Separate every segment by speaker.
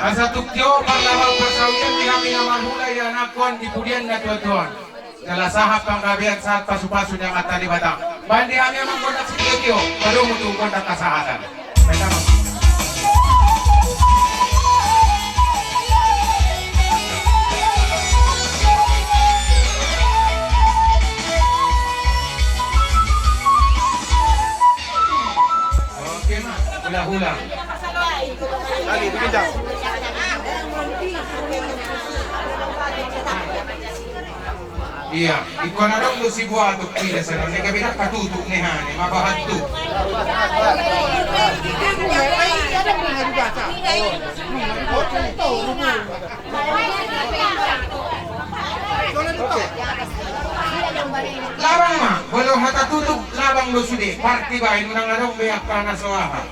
Speaker 1: Asa tukyo paglawang pasawian di kami na mahulay na nakuan di pudian na tuwan. Kala sahap ang kabiyan sa pasu-pasu niya matalibatang. Bandi kami ang mangkontak si tukyo, baru mutu kontak kasahatan. Baik naman. Oke ma, hula-hula.
Speaker 2: Dali, bikin jam.
Speaker 1: Iya, ikaw na lang lo si Buato pila sa nang gabi na katutok ni Hani, mabahadto. Labang ma, walau hatatutok labang lo sudi, party ba ino nang arong beyak ka na sawaha.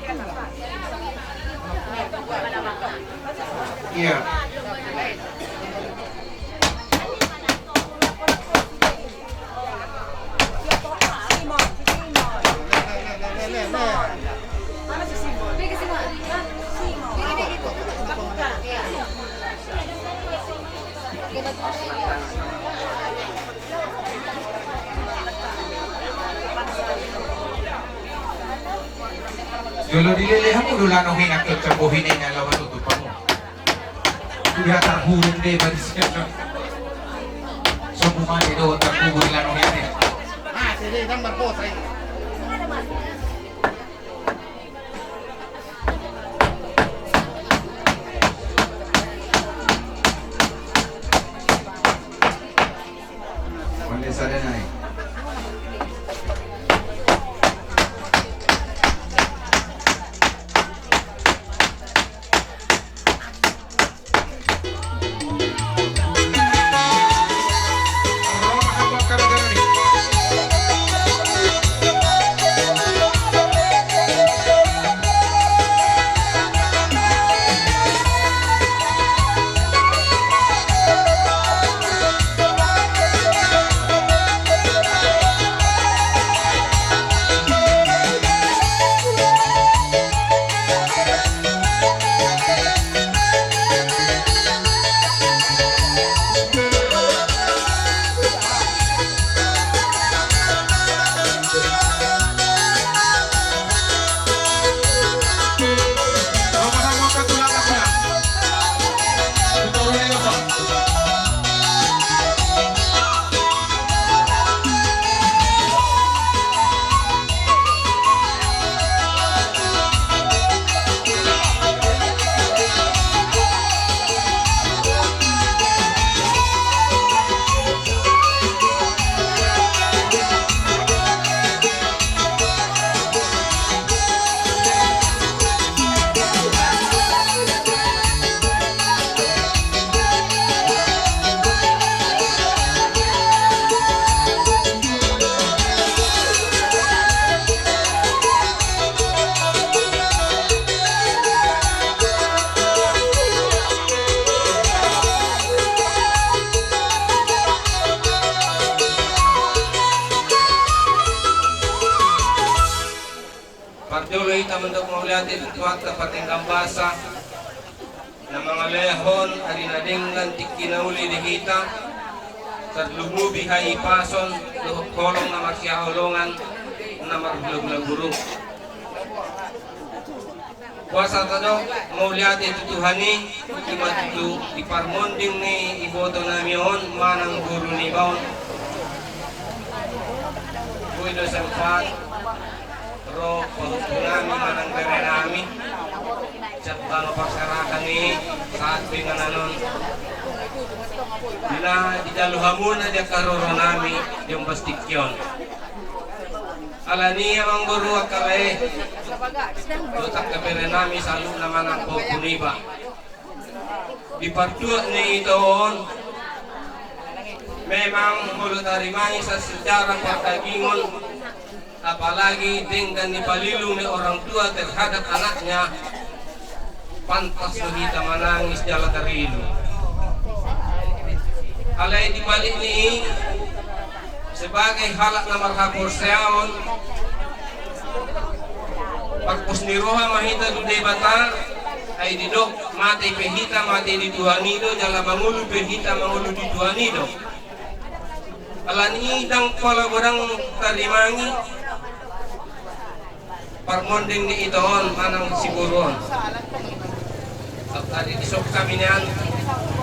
Speaker 1: Iya. Jolo dililihan mo dula nung hinakot sa buhinin niya lawa tutupan mo. Kuya tarhurong de ba siya na? So bumali doon tarhurong lang nung yan.
Speaker 2: Ah, sige, gambar po tayo.
Speaker 1: Mali sa rin ay.
Speaker 3: Pagduloy tamang daw kumaulitin tuwag na pating kambasa na mga lehon arinadinggan tikinauli dihita sa lumubi hay ipason kolong na makiahulungan na maglug na guru. Kuasa tado maulitin tutuhani imadlu iparmonding ni iboto namiyon manang guru ni baon. Kuido sempat ro pagpunami manang bere nami chat bang pagsarakan ni saat pinananon bila di daluhamun ada karoro nami yung bastikyon alani ang guru akare dotak ka bere nami salu naman ang puniba di partua ni itoon memang mulut harimani sa sejarah pagkagingon apalagi dengan dipalilung ni orang tua terhadap anaknya pantas kita menangis jalan terilu alai dibalik ni sebagai halak nomor hapur seaon pagpus ni roha mahita du debata ay didok mati pehita mati di Tuanido jala mangulu pehita mangulu di Tuanido alani dang pala borang tarimangi parmondeng ni itoon manang siguron tadi disok kami niyan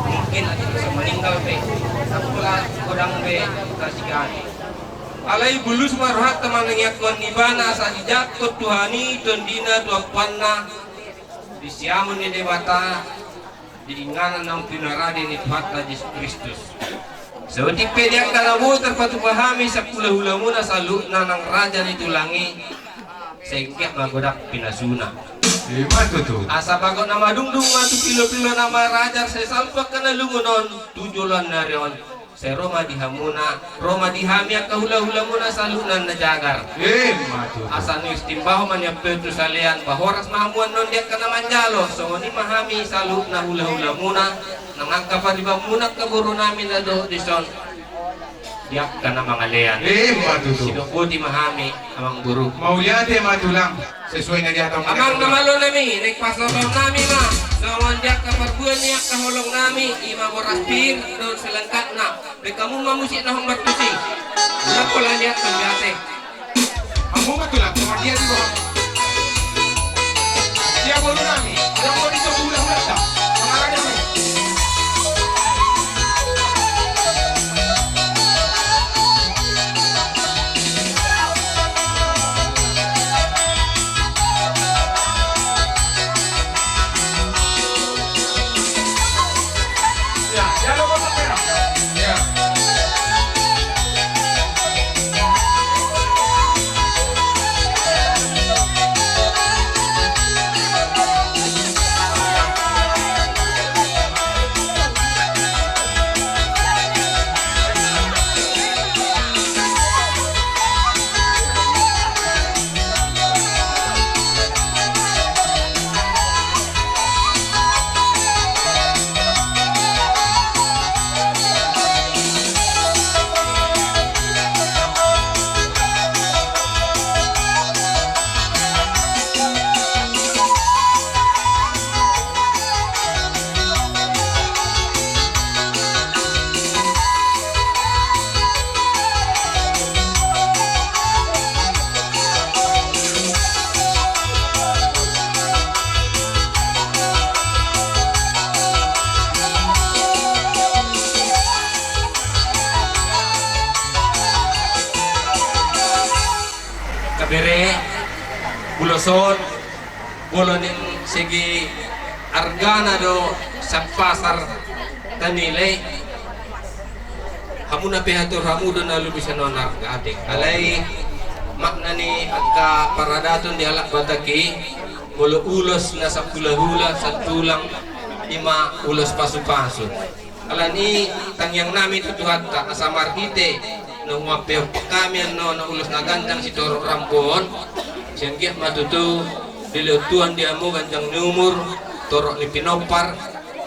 Speaker 3: mungkin bisa meninggal be sapula kodang be kasigani alai bulus marhat teman ngiyakon ibana sa ijakot Tuhani tondina tuakwanna disiamun ni dewata diinganan ng pinaradi ni Tuhan Yesus Kristus. So tipid yang kalamu terpatupahami sa pula-hula muna sa luna ng raja ni Tulangi sehingga magodak pinasuna. Asa bago na madungdung matu pilo-pilo nama raja sa salpak ka na lungunon tujulan na riyon. Sa Roma dihami ang kahula-hula muna sa lunan na jagar. Asa ni istimbaho man yung Petrus alian bahoras mahamuan non diat ka naman jalo. So ni mahami sa na hula-hula muna nangangkapariba muna kaburo namin na do dison. Diak ka na mga lean. Sinukuti mahami amang guru.
Speaker 1: Mauliate matulang sesuai na diatong
Speaker 3: Amang namalo nami, nagpasorong nami ma. Nawan diak kaparbuan niya kahulong nami, ima moraspir, doon sa langkat na. May kamu mamusik na hong martusing. Wala ko lang diak pambiate.
Speaker 1: Amo matulang, dia di bawah. Dia bolu nami, ada mau dicoba ulang tak? Pengarahnya ni.
Speaker 3: Kabere, Buloson, Bolonin segi argana do sa pasar tanilay. Hamu na pehatur hamu do na lubisa non argadik. Alay makna ni agka paradaton di alak bataki, mulo ulos na sa hula-hula sa tulang ima ulos pasu-pasu. Alani tangyang namin tutuhat ta asamar ite nung mapeo kami no na ulos na gandang si Toro Rampon siyang matutu dilutuan dia mo gandang numur Toro ni Pinopar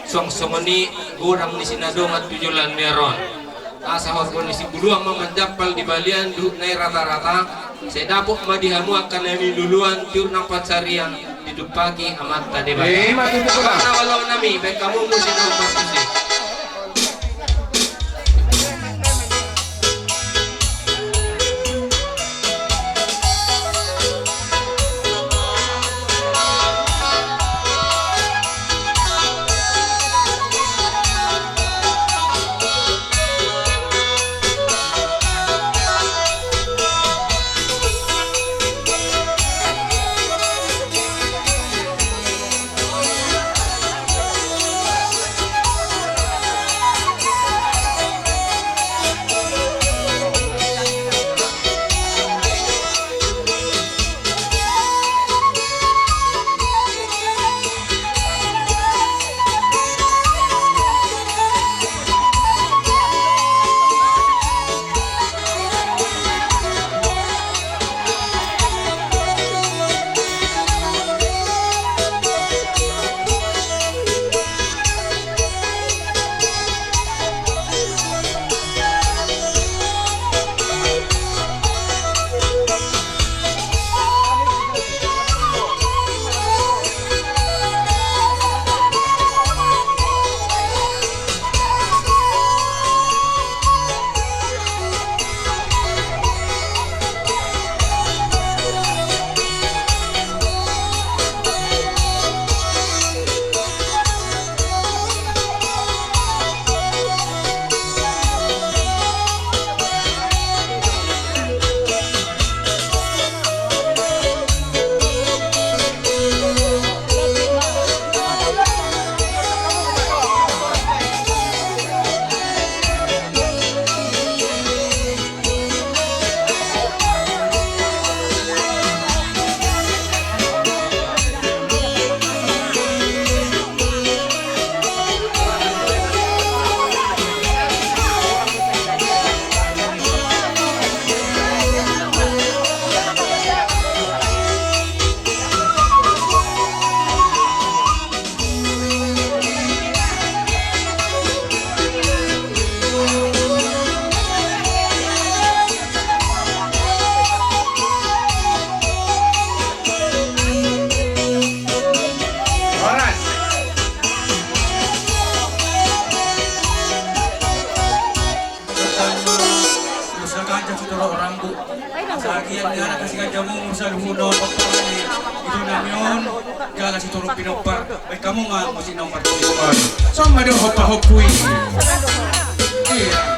Speaker 3: song somoni gurang ni Sinadong at tujulan neron asa horpon ni si Buluang mamandapal di balian du na rata-rata saya dapok madihamu akan nami duluan tiur ng patsarian didupaki amat tadi bata walau nami baik kamu musin ng pasusi.
Speaker 4: Naon, gala si turong pinupar. Ay kamu nga mo sinong partisipar.
Speaker 1: So maduhop-hopui. Iya.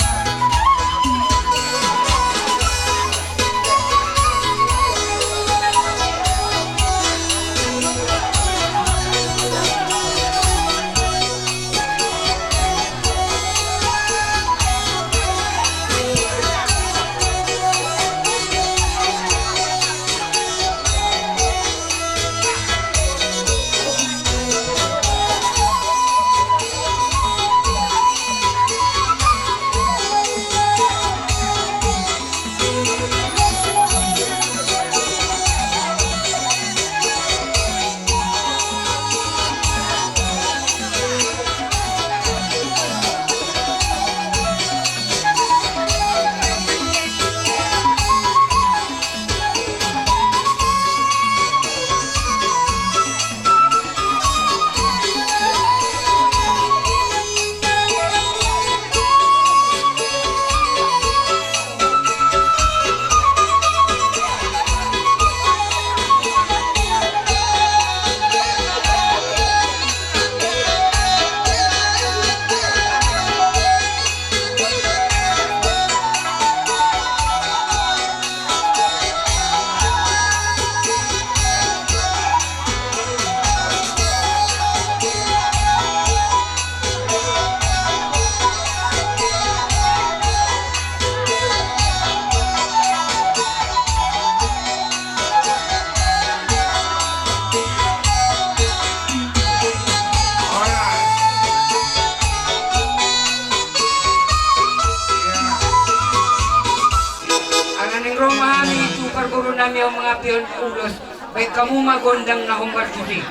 Speaker 5: Guru nami ang mga piyon ulos, may kamu magondang na humbar susi.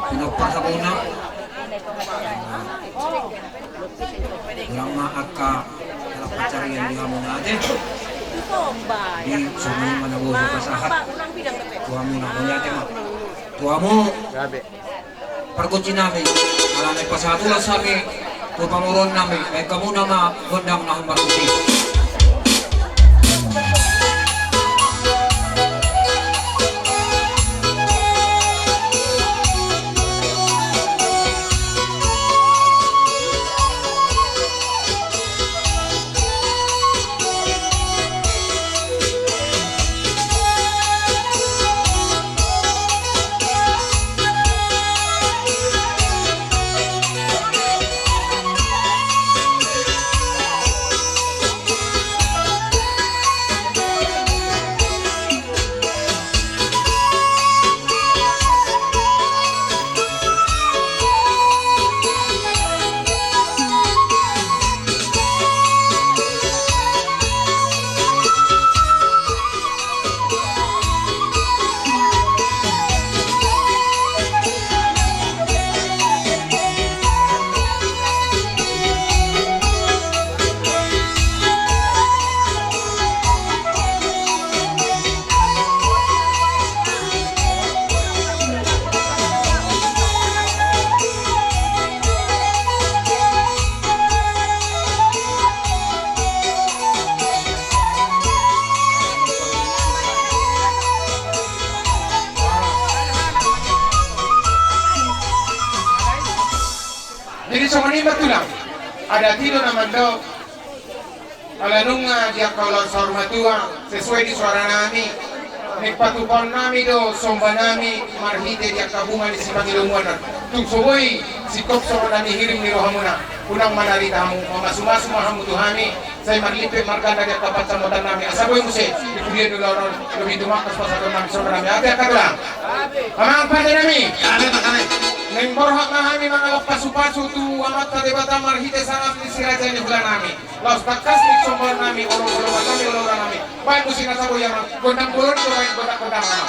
Speaker 4: Pinupar sa kuna. Yang maaka dalam pencarian di kamu natin. Di sumuli manabuho ka sa hat. Tuamu na kunyate mo. Tuamu. Perkunci namin. Alam ay pasatulas kami. Tupamuron namin. Ay kamu na magundang na humarunti.
Speaker 1: Jadi semuanya tulang. Ada tino naman daw. Alanong nga dia kalau sormatua sesuai di suara nami. Nagpatupan nami do somba nami marhite dia kabungan di sipang ilumuan. Tung soboy sikop so nami hiring ni rohamuna. Unang manarita mo mamasumasu mahamu tuhami. Saya marlipe marganda dia kapat sambutan nami. Asaboy mo si ikudian do lorong lebih dumakas pasakon nami sobra nami. Ate kadula. Amang pada nami.
Speaker 2: Kami makane.
Speaker 1: Neng borhak na kami mga pasu-pasu tu amat kadebata marhite sangat ni siraja ni bulan nami. Laos takas ni sombor nami orang-orang kami orang nami. Baik musik nasabu yang gondang bolon tu baik gondang-gondang nama.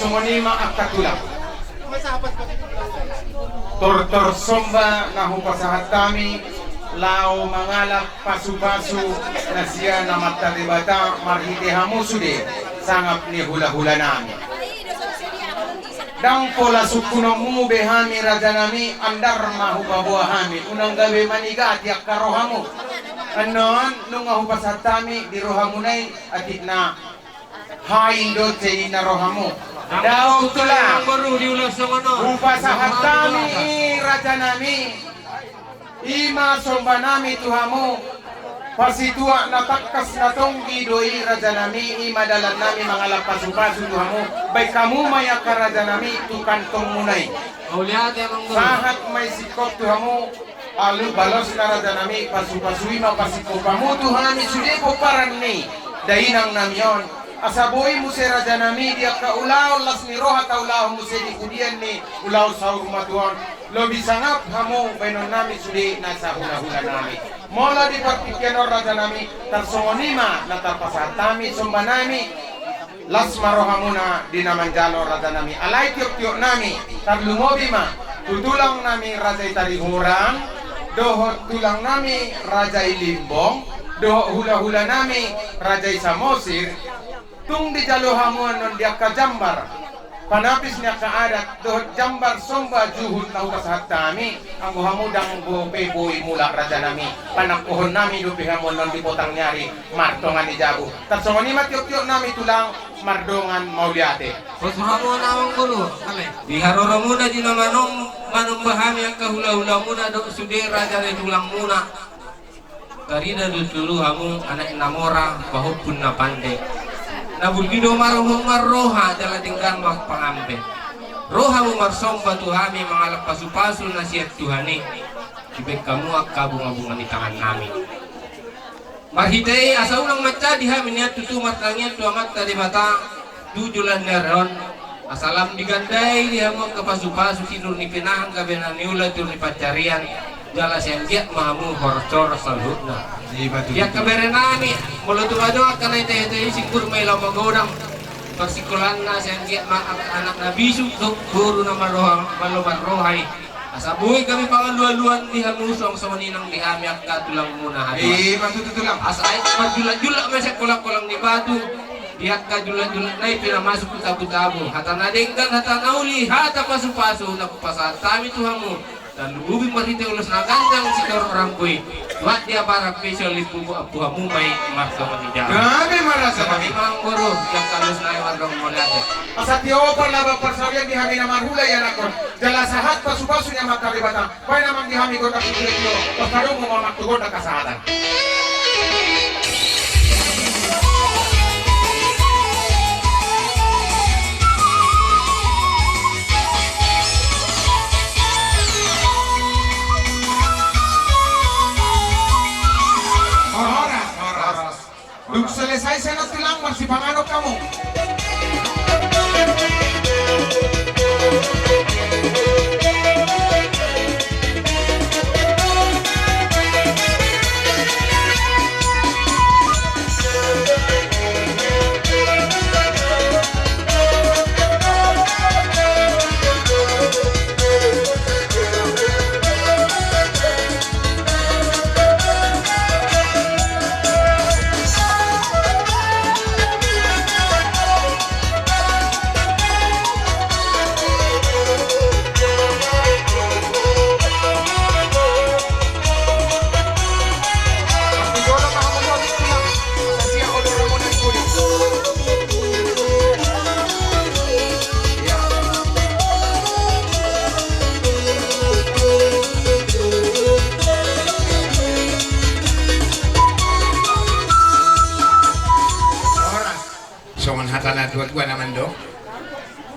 Speaker 1: sumonima akatulang.
Speaker 2: May sahabat pa.
Speaker 1: Tortor somba na hupasahat kami, lao mangalak pasu-pasu na siya na matalibata marhite hamusude sangap ni hula-hula nami. Dang pola sukuno mu behami raja nami andar mahubabuah hami unang gawe maniga atiak karohamu. Anon nung hupasahat kami di rohamunay atit na haindo ceni na rohamu. Daw tulang
Speaker 3: baru diulas sama no.
Speaker 1: upasahat kami raja nami ima somba nami tuhamu pasitua na takkas na tonggi doi raja nami ima dalan nami mangalap pasu-pasu tuhamu baik kamu maya ka raja nami tu kantong munay
Speaker 3: Mauliate emang guru.
Speaker 1: sahat may sikop tuhamu alu balos na raja nami pasu-pasu ima pasikop kamu tuhami sude po paran ni dainang namion asaboy mo si raja nami dia ka ulaw las ni roha ta ulaw mo si di kudian ni ulaw sa rumatuan lobi sangap hamo benon nami sudi nasa hula-hula nami mola di partikiano raja nami tarsongonima na tarpasatami somba nami las marohamuna di namanjalo raja nami alay tiok-tiok nami tarlumobi ma tutulang nami raja tarihurang dohot tulang nami raja limbong dohot hula-hula nami raja samosir tung di jalo hamuan non dia ka jambar panapis niya ka adat dohot jambar somba juhud na upasahat kami ang hamudang boy mula raja nami panakuhon nami do pihamon non di potang nyari martongan ni jabu tarsongoni matiok-tiok nami tulang mardongan mauliate
Speaker 3: Pasuhamu nawang guru. Kale. Di haroro muna di namanong bahami ang kahula-hula muna do sude raja ni tulang muna. Karina dulu hamu anak namora bahupun na pande. Nabulgido maroha jala tingkan mak pangambe. Roha mu marsomba tuhami mangalap pasu-pasu nasihat Tuhani. Ibek kamu akka bunga-bunga di tangan nami. Marhitei asa ulang maca diha miniat tutumat langit tuamat tadi mata tujulan neron. Asalam digandai dia mau ke pasu-pasu tidur ni pinang kabena niula tur ni pacarian. Jala sengiat mahamu horcor salhutna. Dia keberenani mulut doa karena itu singkur mela magodang persikulan na sengiat ma anak nabi suk guru nama rohang maloban rohai asabuhi kami pangaluan-luan di hamusong sama ninang di hamiak katulang muna hari
Speaker 1: tutulang
Speaker 3: asai majula-jula mesek kolak-kolak di batu dia kajulan-julan nai pina masuk ke tabu-tabu hata nadengkan hata nauli hata pasu-pasu nak pasat kami tuhamu dan lubi marite ulas nagandang sikor orang koi buat dia para spesial ibu abu hamu mai marso manija
Speaker 1: kami marasa kami
Speaker 3: memang guru yang kalus naik warga moliate
Speaker 1: asatio parlaba persawian di hami na marhula ya nakon jala sahat pasu-pasu nya makalibata pai namang di hami kota kutio pasarong mo mamaktugon na kasahatan Duk selesai saya tilang masih pangano kamu.
Speaker 6: Hatana dua naman do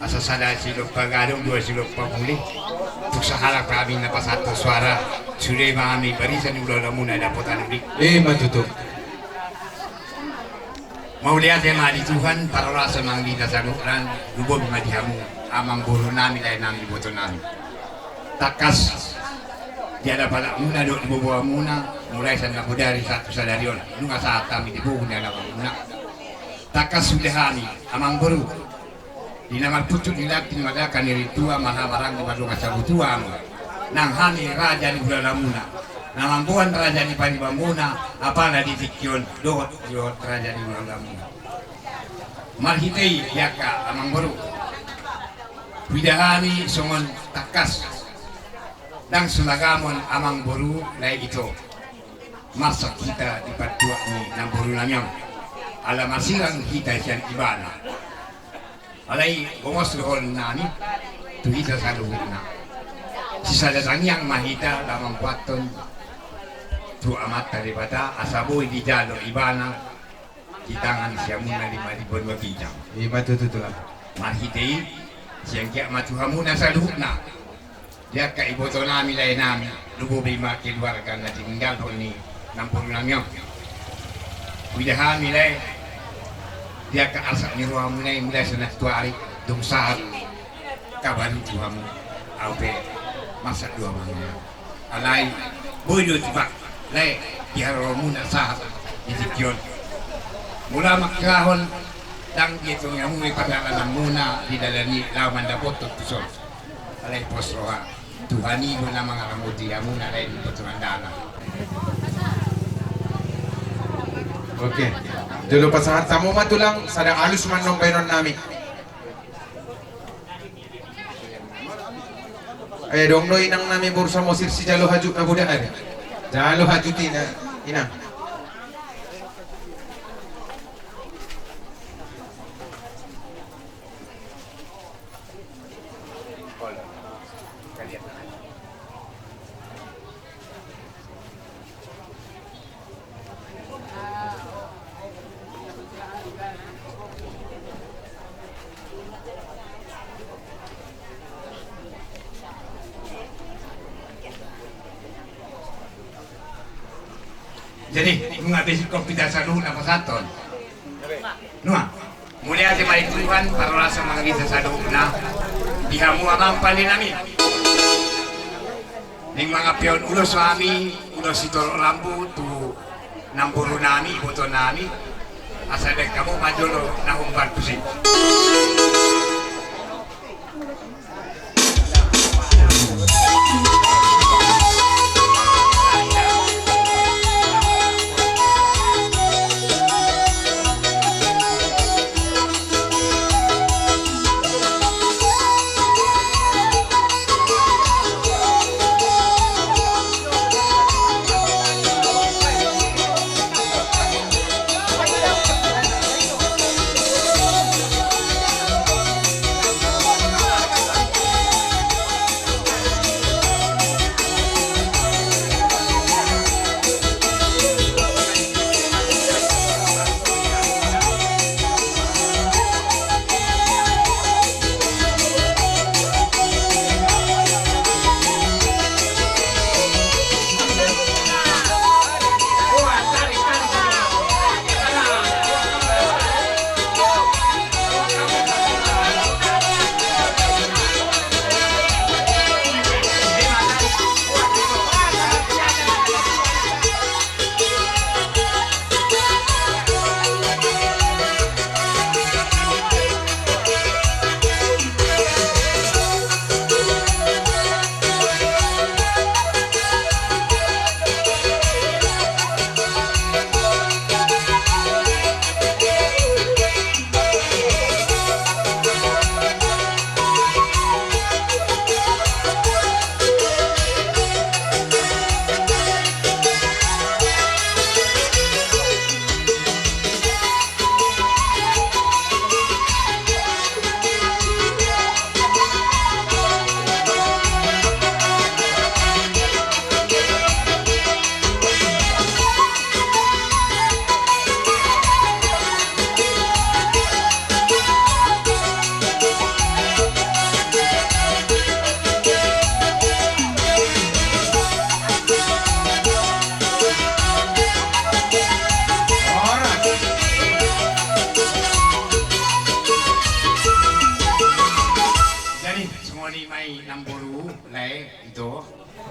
Speaker 6: asa sada silog pagadong dua silog pamuli tuk sahala kami na pasato suara sudah mami barisan ulo muna dapotan ulik
Speaker 1: matutup
Speaker 6: mau lihat ya madi Tuhan para rasa manggi dasanuran lubog madihamu amang buru nami lain nami boto nami takas dia ada pada muna do dibawa muna mulai sana dari satu sadarion nunga saat kami dibunuh dia muna takas sudah kami amang baru Di nama pucuk dilatin madakan iritua malabarang di badung asabutuang. Nang hani raja di Budalamuna. Namampuan raja di Panibamuna, apalah di Tikyon, dot raja di Budalamuna. Marhitei yaka amang baru. Widahani songon takas. Dang sunagamon amang baru lai ito. Masak kita di patua ni nang baru namyang. Ala masirang kita siyan ibana. Alay gomos rohon nani tu kita saluhuna. Sisa datang yang mahita lamang paton tu amat daripada asaboy di jalo ibana kitangan siya muna 5,000 magijang.
Speaker 1: Iya matututulah.
Speaker 6: Mahitei siyang kaya matuhamuna saluhuna. Dia ka iboto nami lay nami lububi makiluarga na tinggal ko ni nampun namyo. Widahami lay dia ke asak ni ruang mulai sana tuari dong saat kabar tuamu aupe masa dua mana alai boyo tibak lai dia romuna saat ditikyon mula makrahon dang gitu yang mui pada muna di dalani lawan dapot tusol alai posroha tuhani guna mangamuti amuna lain poturandana.
Speaker 1: Oke. Dulu pasahan tamu matulang sadang alus man nong bayron nami. Dong no inang nami bursa mosir si jalo haju na buda ada. Jalo haju tina inang.
Speaker 6: Jadi, menghabisi kopi dasar dulu apa saton? Nua, mulia si baik Tuhan, para rasa menghabisi sadu na dihamu amang paninami. Ning mga pion ulo suami, ulo sitoro lambu tu nampuru nami, iboto nami. Asa dek kamu majolo na humbar pusi.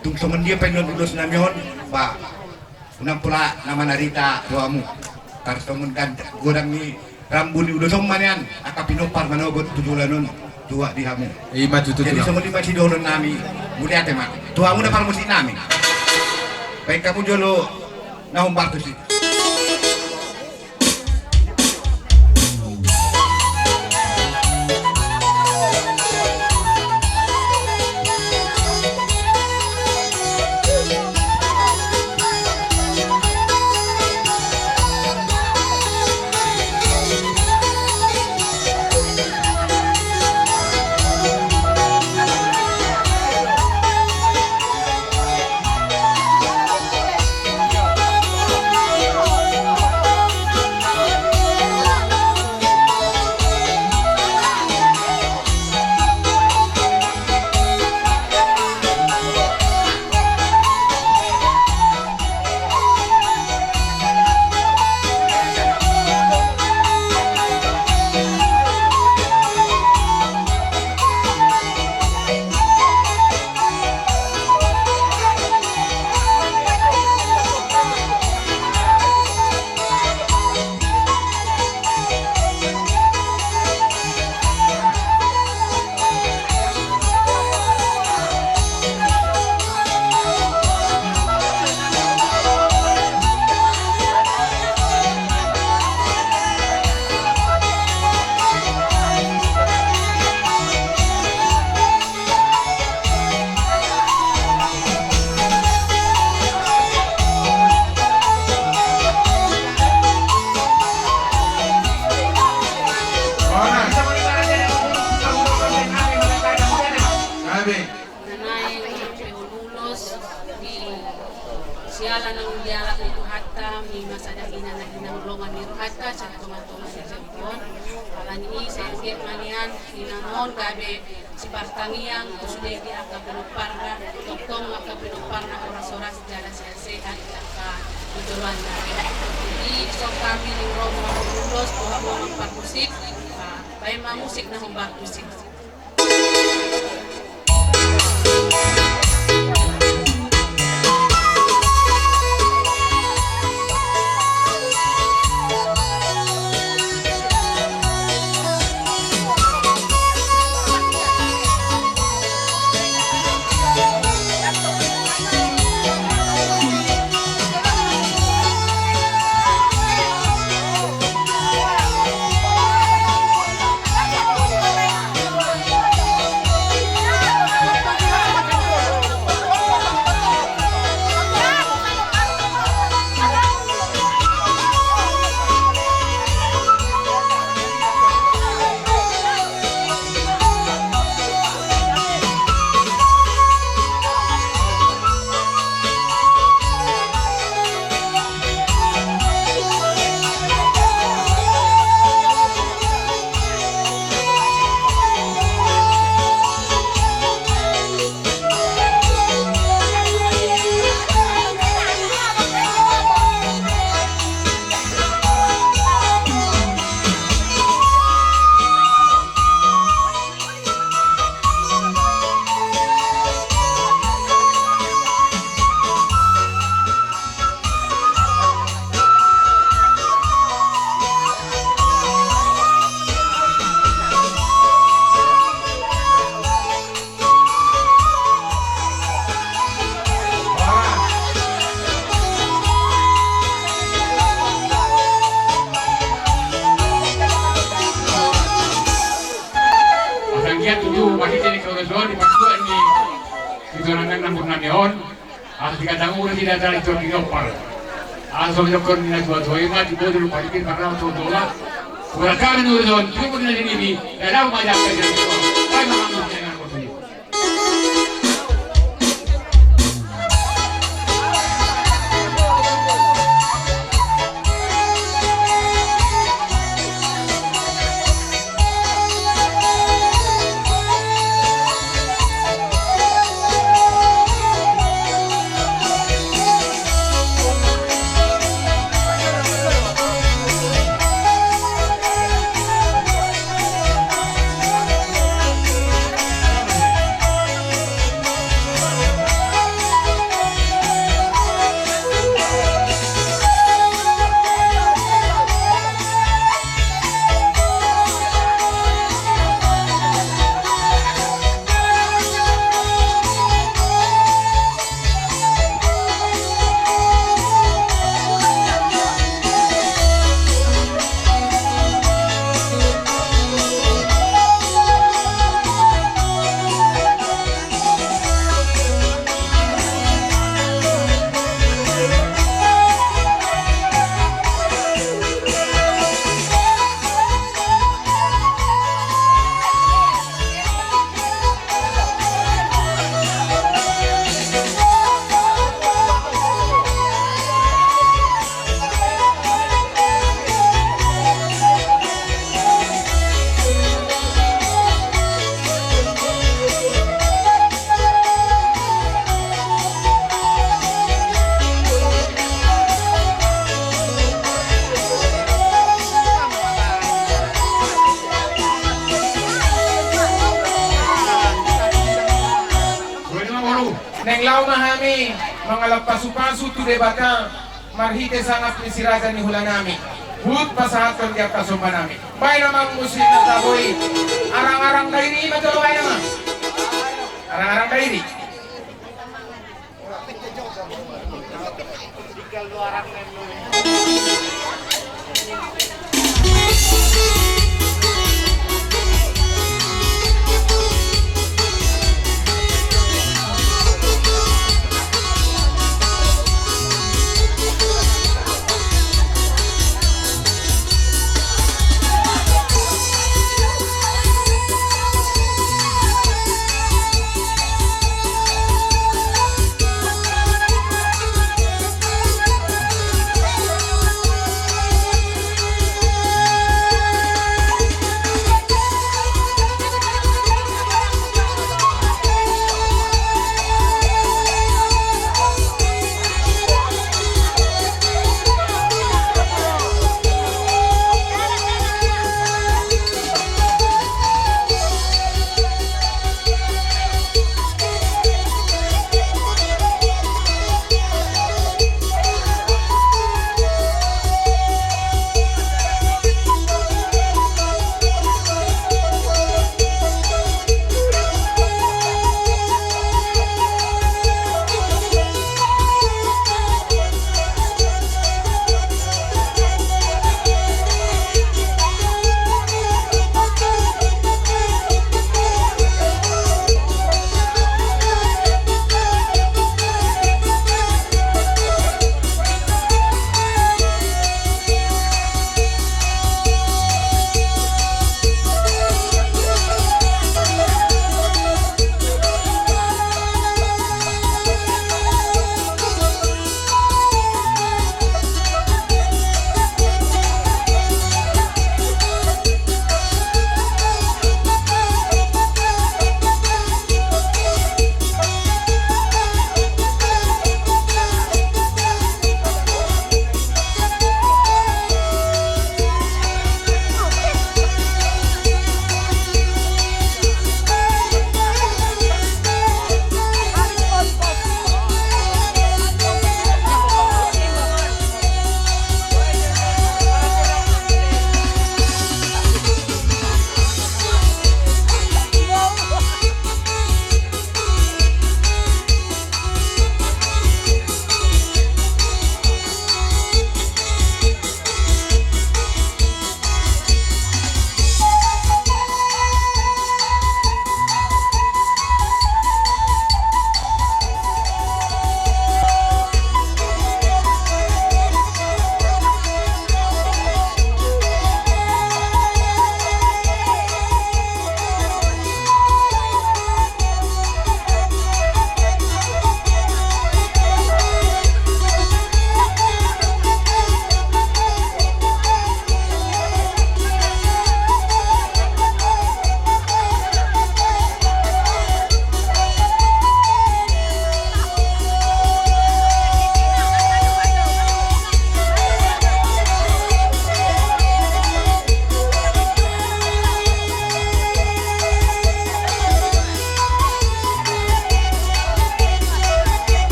Speaker 2: Tung temen dia pengen lulus namyon, Pak. Unang pula nama narita tuamu. Tar temen kan gorang ni Rambuni udah sama yan. Aka pinupar manogot tujulan nun. Tua di kamu.
Speaker 1: Ima tututu
Speaker 2: Jadi
Speaker 1: lang.
Speaker 2: semua lima si donon nami. Muli ate mak. Tua mo na parang musti nami. Baik kamu jolo nahumbar tu sih.
Speaker 7: siala ng dialak ni Tuhata, may masadahinan na hinanglongan ni Tuhata, sa tumatulong si Jempon. Para ni sa isip manian, hinangon gabi si Bartangiang, kusudegi ang kapinugparga, tuktong ang kapinugparga, oras-oras dala siya sehat, at ituruan natin. Hindi so kami ng Roma Magulos, tuha mo ang pagmusik, bay mamusik na humbag musik.
Speaker 6: Tidak itu diopal. Asal jokor ni dua dua ini di bodoh lupa dikit karena untuk dolar. Kurang nurun, cuma ni ini, dah macam kerja itu. Kau memang jangan kotori.
Speaker 1: kalau pasu-pasu tu debata marhite sangat ni si raja ni hula nami. Hut pasahat kon dia kasumba nami. Bay namang musik na taboy. Arang-arang dairi matulog bay naman. Arang-arang dairi.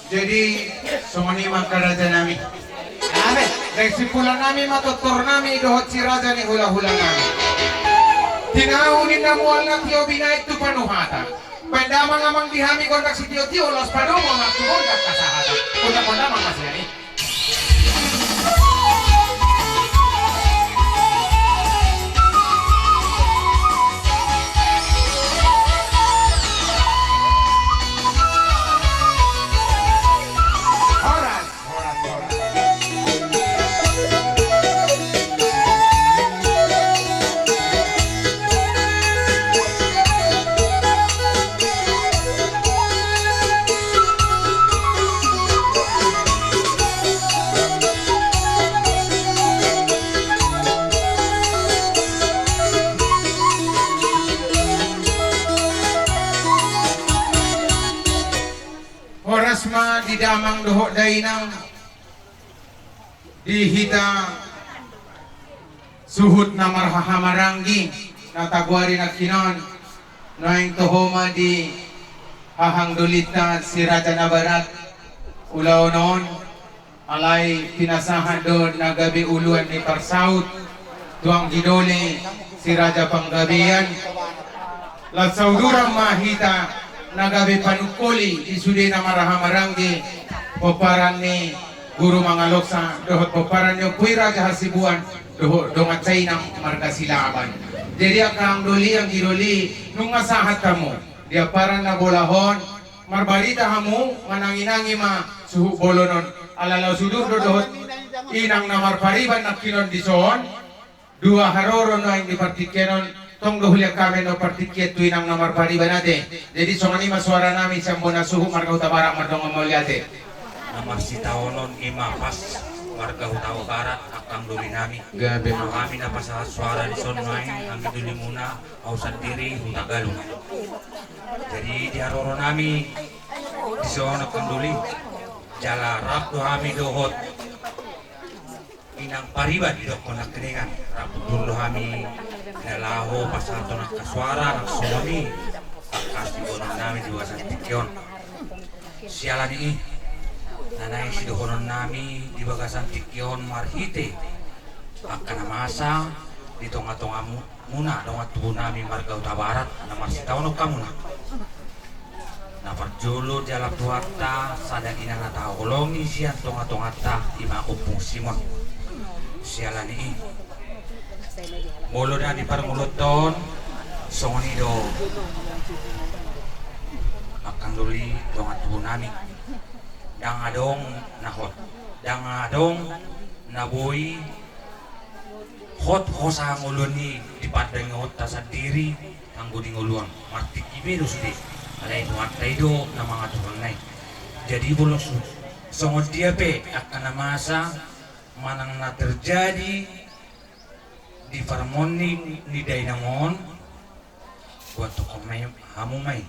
Speaker 1: Jadi sumani makaraja nami. Abe, dari simpulan nami matutur nami dohot si raja ni hula-hula nami. Tinaunin na mual na tiyo binait tu panuhata. Pendamang amang dihami kontak si tiyo-tiyo los panumo magtumundak kasahata. Punta-punta masih ni. ma di damang doho dainang dihita suhut na marhahamaranggi na tagwari na kinon noing tohoma di hahangdulit na si Raja na Barat ulaw noon alay pinasahan doon na gabi uluan ni Parsaut tuang gidole si Raja Panggabian lasaudurang mahita na gabi panukuli isude na marhahamaranggi poparan ni Guru Mangaloksa dohot poparan yung kuy Raja Hasibuan dohot dongat say ng marga silaban jadi akang doli ang gidoli nung asahat kamu dia parang nabolahon marbarita hamu mananginangi ma suhu bolonon alalaw sudur dohot inang namar pariban na kinon dison dua haroro no yang dipartikenon tong dohulya kami no partiket tuinang namar pariban ate jadi songani masuara nami sambona suhu marga utabarak mardong amoliate
Speaker 4: Namar si taolon imapas warga Hutaw Barat akang duli nami.
Speaker 1: gabi
Speaker 4: Pero kami na pa sa suara di Sonway ang duli muna ausan diri Hutagalong. Jadi di haroro nami di Son akang duli jala rap do kami dohot inang pariban di dok konak keningan rap dulu kami nalaho pasato nak kasuara nak suami kasih bonang nami di wasan tikyon sialan ini nanay si dohonon nami di bagasan tikyon marhite akan masa di tonga-tonga muna dongat tubuh nami marga Utabarat na masih tahu no kamu na na parjolo jalap tuata sadang ina na taolongi siya tonga-tonga ta ima upung simon sialan ini molo na di parmuluton songoni do akan duli dongat tubuh nami dang adong nahot dang adong naboy hot hosang ulun ni di padang hot tasa diri ang guding uluan martik ibe do sudi alay nuat taido na mga tuhan nai jadi bolos songot dia pe akan masa manang na terjadi di farmoni ni dainangon buat tokomay hamumay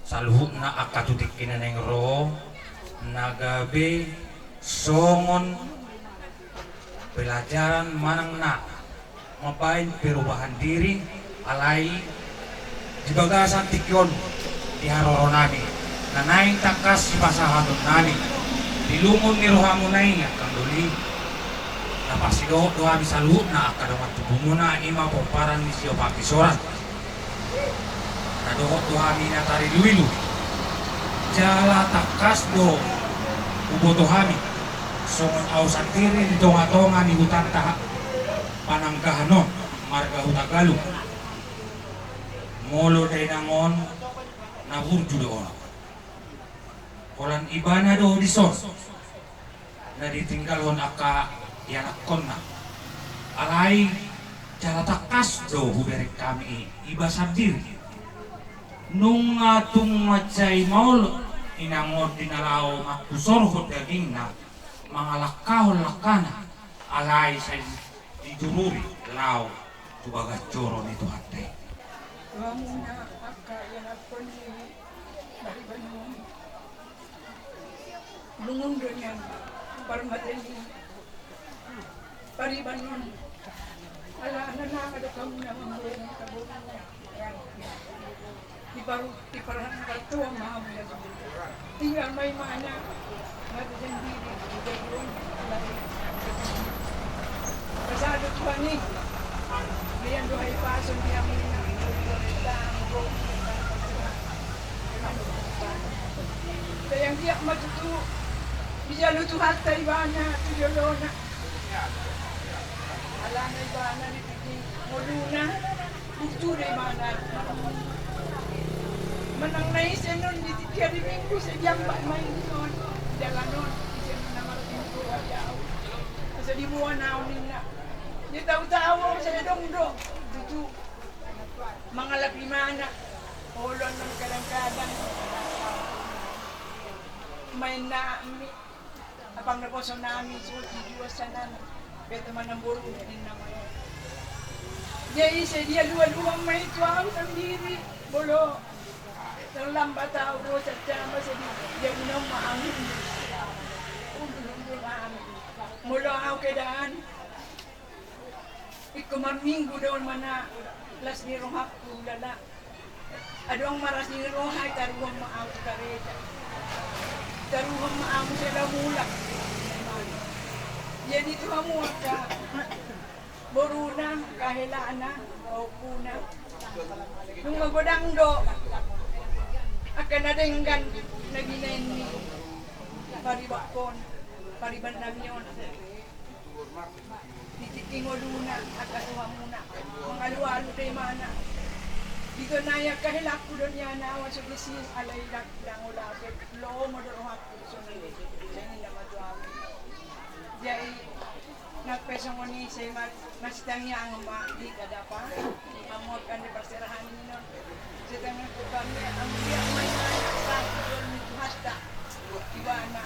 Speaker 4: saluhuk na akatutik kinaneng ro nagabe songon pelajaran manang na mabain perubahan diri alay di bagasan tikyon di haroro nami nanaing takas si pasahaton nami dilungon ni rohamu naing akang duli napasidohot dohami saluhuk na akadamat tubuh muna ima pomparan ni siyo papisoran dohot dohami na tari luilu jala takas do ubo dohami songon ausan tiri di tonga-tonga ni hutan taha pananggahanon marga Hutagalong molo day nangon naburju doon kolan ibana do di son na ditinggalon aka yanakon na alay jala takas do huberek kami iba diri nung atung macay maul inangod dinalaw makusorhod daging na mga lakahol lakana alay sa didururi law tubaga choro nito hatay
Speaker 8: Wamuna akaya ako ni Maribanon lungundo niya parmadali Paribanon ala nanakad ako na mga kabuhan di parang kaltuang mahamula tinggal may mana madalang diri di gagawin pasado ko ni diyan dohay pason niya muna kaya ang diyak matutu diya lutuhat tayo ba na tuyolona ala na iba na ni Piti Moluna bukture mana manang naisen nun di tiari minggu sejam pak main nun jalan nun isen nama minggu ayaw sa di buwan naon nila di taw-taw sa dongdo dudu mga lapimana ulon ng kalangkadang may na apang naposo namin so di sanan beto man ang buru din naman Jai sa dia luwa-luwang may tuaw ng diri bolo terlambat tahu saja masih dia minum angin. Mula aku keadaan ikaman minggu daun mana las ni rohakku lala. Adong maras ni rohay taruhang maaw kareta. Taruhang maaw sa lamulak. Yan ito hamu ka. Boruna, kahilaan na, maupuna. Nung magodang do, akan nadenggan na ginayin ni paribakon, pariban namin yun. Tititingoluna, akatuha muna. Mga luwalo tayo mana. Dito na yung kahilak ko doon yan na awan sa bisis, alay lang ulapit. Loo mo doon hapon. So, sa hindi na matuawin. Diyay, nagpesong ko ni say masitang niya ang di kada pa. Amor kan di pagsirahan ninyo. Sitang ko kami, ang biyak may mana sa doon ni hasta. Ibana.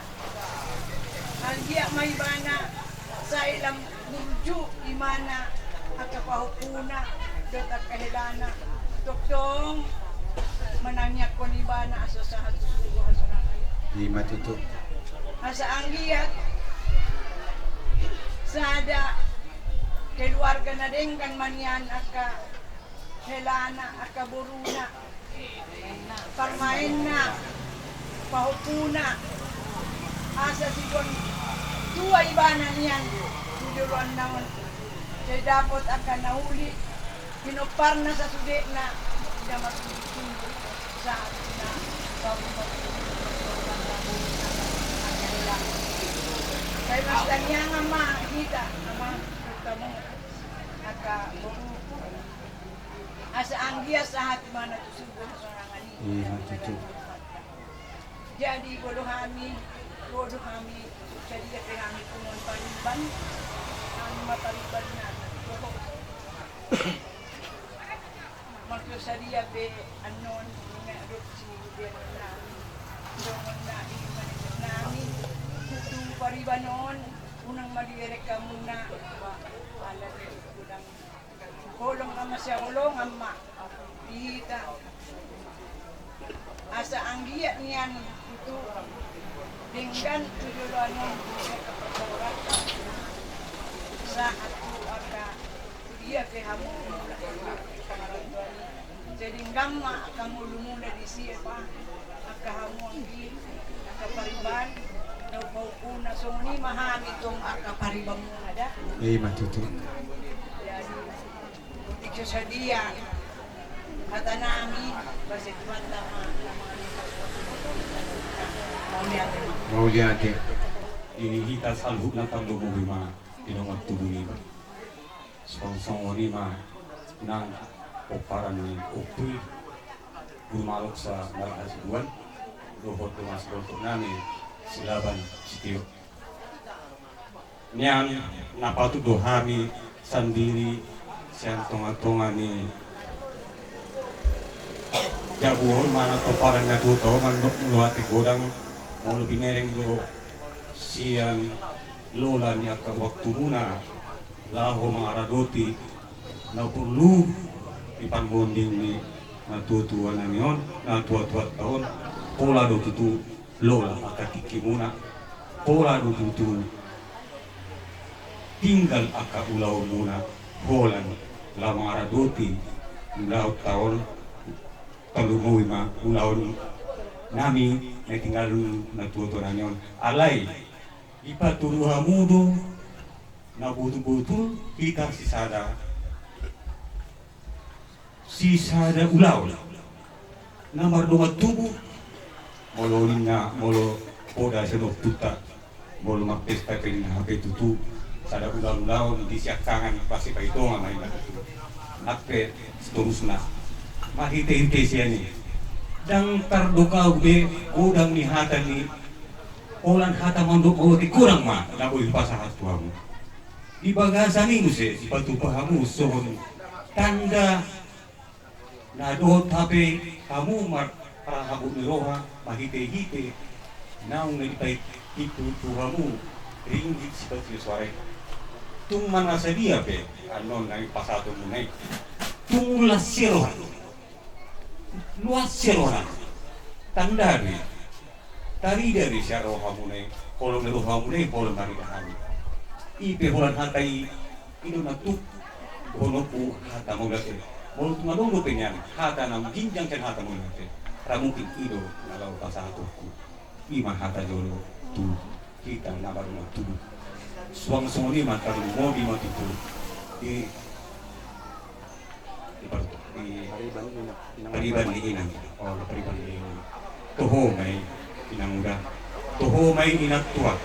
Speaker 8: Ang biyak may bana sa ilang burju, imana, at kapahupuna, dot at kahilana. Tuktong, manangyak ko ni bana asa sa hatusugo hasurangan.
Speaker 2: Di matuto.
Speaker 8: Asa ang giyat, sada, keluarga na din kan manyan aka helana, aka buruna, parmain na, pahupuna, asa sigon, tuwa ibana niyan, tuduruan naman, kaya dapat aka nahuli, pinupar na sa sudi na hindi matutulog sa atin na bago matutulog ang kanilang. Kaya mas tanya nga makita, ama, mo, nakaburu. Asa ang giya sa hati man natusugo sa sorangan ni. Jadi bodoh kami, jadi kami kumon paniban, ang mapaliban na. Sa dia be anon nga adopsi dia na doon na imanit namin kung paribanon unang madirek ka muna ala unang kolong ama siya ulong ama dihita asa ang giya niyan ito dinggan tudulanon sa kapasurat sa ato aka dia ke hamu jadi gamma kamu lumuna di siapa akahamuang di akapariban no paupuna so ni mahami tong akaparibang muna da
Speaker 2: Matuto.
Speaker 8: jadi tikso sa dia kata nami basi kwanta
Speaker 2: Mau ate.
Speaker 9: Inihita salhub na pagdubugima tinungot tubungiba. Song ma nang oparan ni upi gumalok sa nagasibuan luhot tumas untuk nami silaban sitio niang napatudo hami sandiri siyang tunga-tunga ni jabuhon mana toparan na tuto man luwati godang mau binereng lo siyang lola ni waktu muna laho mga radoti na perlu ipangunding ni natutuwa na ngayon, natuwa-tuwa taon, pola do tutu lola akatiki muna, pola do tutu tinggal aka ulaw muna, holan la mga radoti, ulaw taon, talungoy ma ulaw nami na tinggal natutuwa na ngayon. Alay, ipaturuha mudo na buto-buto kita si sada ulaw na marungat tubo molo nga molo poda sa tuta molo magpesta kayo na hapay tutu sada ulaw di siyakangan pasi pa ito nga may nakpe terus na mahite-hite siya ni dang tardukaw be udang ni hatan ni ulan hata mandok o di kurang ma naboy pasahat tuhamu di bagasan ini si patupahamu sohon tanda na doon tabi kamu parahabu niroha mahite-hite naong nagipay itutuhamu ringgit si pati suare tung mana sadia pe anon nang pasato mo nay tung luas sirohan tandari tari dari syaro hamune polo meru hamune polo mari kami ipe holan hatai ino natuk bonoku hata mulate bolo tumadong penyan hata nam ginjang kan hata mulate ramungkin ido nalau pasatuku ima hata jolo tu kita nabaru tu suang songoni mata mo di mati tu di pariban ni inang oh pariban ni inang toho may inang udah toho may inat tua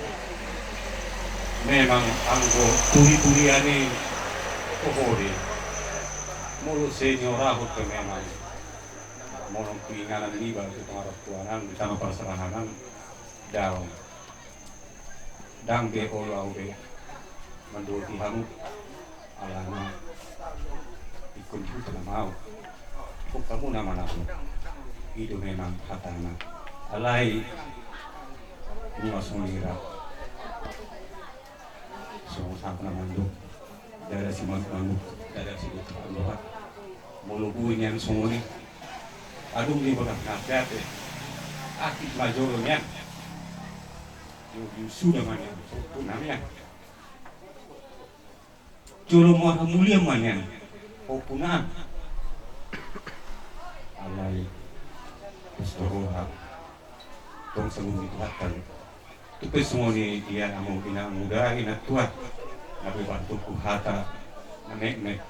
Speaker 9: memang anggo turi-turiane toho di mulu senyor rahut ke memang molong keinganan liba itu pengarap tuanan bersama perserahanan daun dang be olau be mendul hamu alana ikut itu tidak mau kok kamu nama aku itu memang hatana alai ini langsung lira so sampai manduk dari si manduk dari si itu buat mulu buinyan sunguni aduh ini bukan nasihat aktif majornya yung sudah mana itu namanya jolo muara mulia mana opunan alai pestoroha tong seluruh Tuhan itu semua ni dia mau bina muda ina tua nabi bantu ku hata nek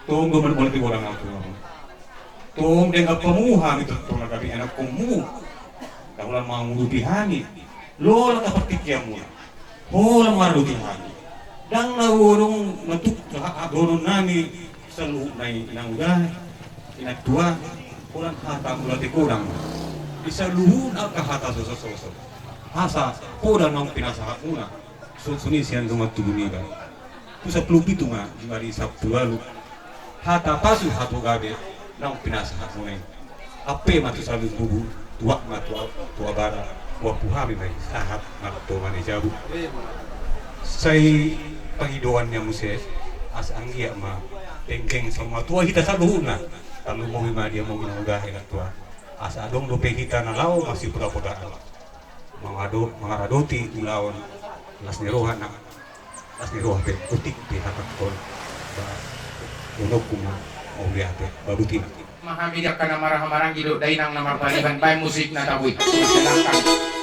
Speaker 9: tong gomer boleh orang aku tong dengan pemuha itu tong nabi anak kamu kaulah mau lubihani lola kapag tikyamu hola marudihani dang nawurong natuk donon nami sa loob na inangga inagtua kurang hata mulati kurang isa luhun ang kahata sosososo hasa kurang ng pinasahat muna sunisian dumatuluniga kusa plumpito nga di sa tulalu hata pasu hato gabi ng pinasahat muna ape matusabi bubu tuwak nga tuwa bara wapuhami may sahat makto manijabu say panghiduan niya muse as anggiya ma tengkeng sa mga tuwa kita sa luhun na talo mo hima dia mo ginaugahin at tuwa as adong lupe kita na lao masih pura-puraan mga radoti ulawon las nirohan na las nirohan pe utik pe hatak kon ba unok kuma mau lihat babutin
Speaker 1: Mahamidak ka na marah-marang gilo dainang na mapaliban bay musik na taboy. Silakan.